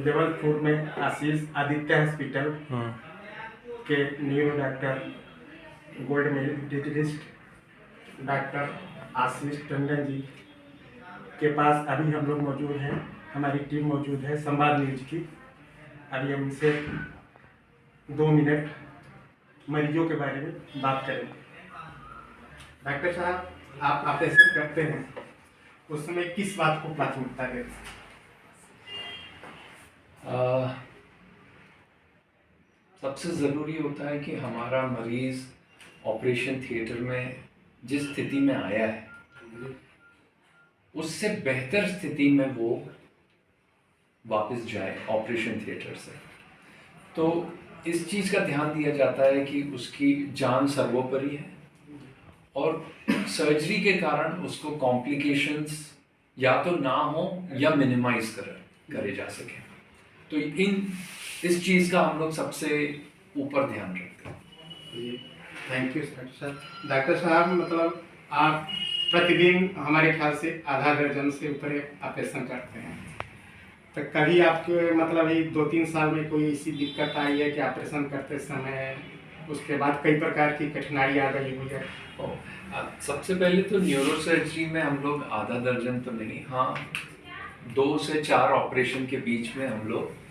जबलपुर में आशीष आदित्य हॉस्पिटल के neuro doctor gold medallist doctor Ashish Tandon ji के पास अभी हम लोग मौजूद हैं। हमारी टीम मौजूद है संवाद न्यूज की। अभी हम इनसे 2 मिनट मरीजों के बारे में बात करेंगे। डॉक्टर साहब, आप ऑपरेशन करते हैं उस समय किस बात को प्राथमिकता देते हैं? सबसे ज़रूरी होता है कि हमारा मरीज़ ऑपरेशन थिएटर में जिस स्थिति में आया है उससे बेहतर स्थिति में वो वापस जाए ऑपरेशन थिएटर से। तो इस चीज़ का ध्यान दिया जाता है कि उसकी जान सर्वोपरि है और सर्जरी के कारण उसको कॉम्प्लिकेशंस या तो ना हो या मिनिमाइज करे जा सके। तो इस चीज़ का हम लोग सबसे ऊपर ध्यान रखते हैं। Thank you sir. डॉक्टर साहब, मतलब आप प्रतिदिन हमारे ख्याल से आधा दर्जन से ऊपर ऑपरेशन करते हैं, तो कभी आपके मतलब ये 2-3 साल में कोई ऐसी दिक्कत आई है कि ऑपरेशन करते समय उसके बाद कई प्रकार की कठिनाई आ गई हुई है? सबसे पहले तो न्यूरो सर्जरी में हम लोग आधा दर्जन तो नहीं, हाँ 2 से 4 ऑपरेशन के बीच में हम लोग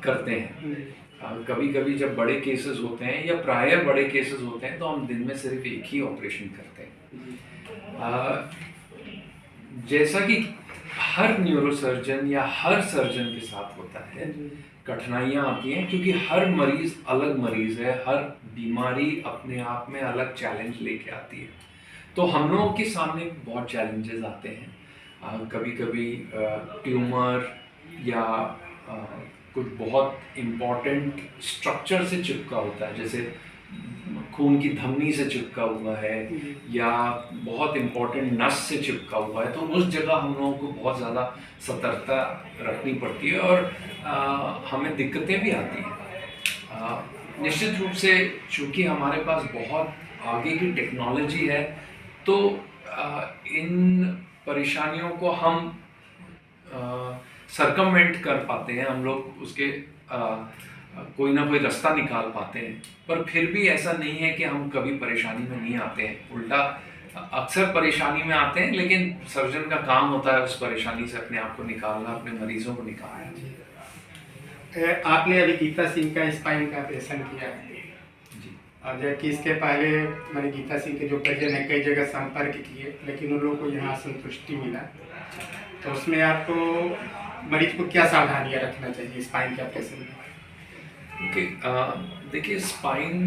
करते हैं। कभी कभी जब बड़े केसेस होते हैं या प्रायः बड़े केसेस होते हैं तो हम दिन में सिर्फ एक ही ऑपरेशन करते हैं। जैसा कि हर न्यूरोसर्जन या हर सर्जन के साथ होता है, कठिनाइयाँ आती हैं क्योंकि हर मरीज़ अलग मरीज़ है, हर बीमारी अपने आप में अलग चैलेंज लेके आती है। तो हम लोगों के सामने बहुत चैलेंजेस आते हैं। कभी कभी ट्यूमर या कुछ बहुत इम्पॉर्टेंट स्ट्रक्चर से चिपका होता है, जैसे खून की धमनी से चिपका हुआ है या बहुत इम्पोर्टेंट नस से चिपका हुआ है, तो उस जगह हम लोगों को बहुत ज़्यादा सतर्कता रखनी पड़ती है और हमें दिक्कतें भी आती हैं। निश्चित रूप से चूँकि हमारे पास बहुत आगे की टेक्नोलॉजी है तो इन परेशानियों को हम सरकमवेंट कर पाते हैं, हम लोग उसके कोई ना कोई रास्ता निकाल पाते हैं। पर फिर भी ऐसा नहीं है कि हम कभी परेशानी में नहीं आते हैं, उल्टा अक्सर परेशानी में आते हैं, लेकिन सर्जन का काम होता है उस परेशानी से अपने आप को निकालना, अपने मरीजों को निकालना। आपने अभी गीता सिंह का स्पाइन का ऑपरेशन किया है जी, और जबकि इसके पहले मैंने गीता सिंह के जो पेशेंट है कई जगह संपर्क किए, लेकिन उन लोगों को यहाँ संतुष्टि मिला। तो उसमें आपको मरीज को क्या सावधानियाँ रखना चाहिए स्पाइन के ऑपरेशन में? देखिए, स्पाइन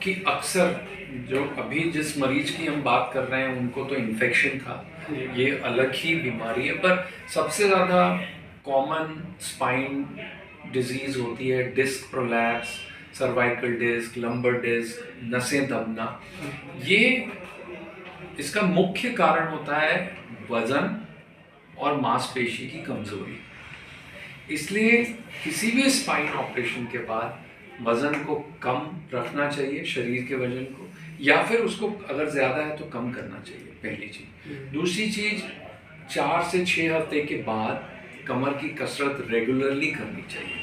की अक्सर जो अभी जिस मरीज की हम बात कर रहे हैं उनको तो इन्फेक्शन था, ये अलग ही बीमारी है, पर सबसे ज़्यादा कॉमन स्पाइन डिजीज़ होती है disc prolapse, cervical disc, lumbar disc, नसें दबना। ये इसका मुख्य कारण होता है वज़न और मांसपेशी की कमज़ोरी। इसलिए किसी भी स्पाइन ऑपरेशन के बाद वज़न को कम रखना चाहिए, शरीर के वज़न को, या फिर उसको अगर ज़्यादा है तो कम करना चाहिए, पहली चीज़। दूसरी चीज़, 4 से 6 हफ्ते के बाद कमर की कसरत रेगुलरली करनी चाहिए,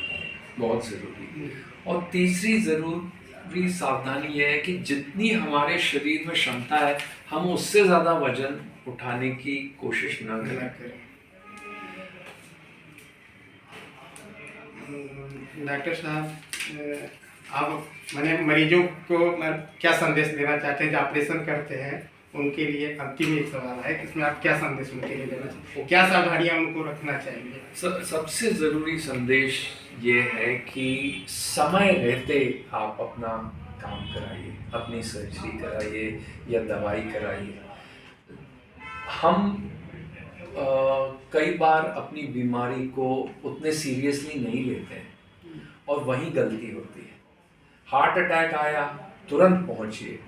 बहुत ज़रूरी। और तीसरी ज़रूरी सावधानी यह है कि जितनी हमारे शरीर में क्षमता है हम उससे ज़्यादा वज़न उठाने की कोशिश न करें। डॉक्टर साहब, आप मैंने मरीजों को क्या संदेश देना चाहते हैं जो ऑपरेशन करते हैं उनके लिए? अंतिम एक सवाल है कि इसमें आप क्या संदेश उनके लिए देना चाहिए, क्या सावधानियां उनको रखना चाहिए? सबसे ज़रूरी संदेश ये है कि समय रहते आप अपना काम कराइए, अपनी सर्जरी कराइए या दवाई कराइए। हम कई बार अपनी बीमारी को उतने सीरियसली नहीं लेते हैं और वहीं गलती होती है। हार्ट अटैक आया, तुरंत पहुंचिए।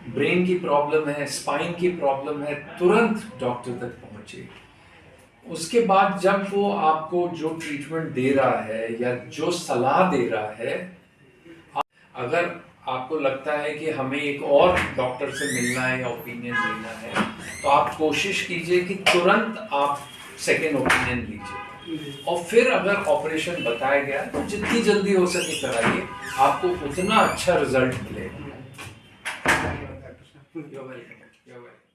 ब्रेन की प्रॉब्लम है, स्पाइन की प्रॉब्लम है, तुरंत डॉक्टर तक पहुंचिए। उसके बाद जब वो आपको जो ट्रीटमेंट दे रहा है या जो सलाह दे रहा है, अगर आपको लगता है कि हमें एक और डॉक्टर से मिलना है या ओपिनियन लेना है, तो आप कोशिश कीजिए कि तुरंत आप सेकेंड ओपिनियन लीजिए। और फिर अगर ऑपरेशन बताया गया तो जितनी जल्दी हो सके कराइए, आपको उतना अच्छा रिजल्ट मिलेगा। You're welcome. You're welcome.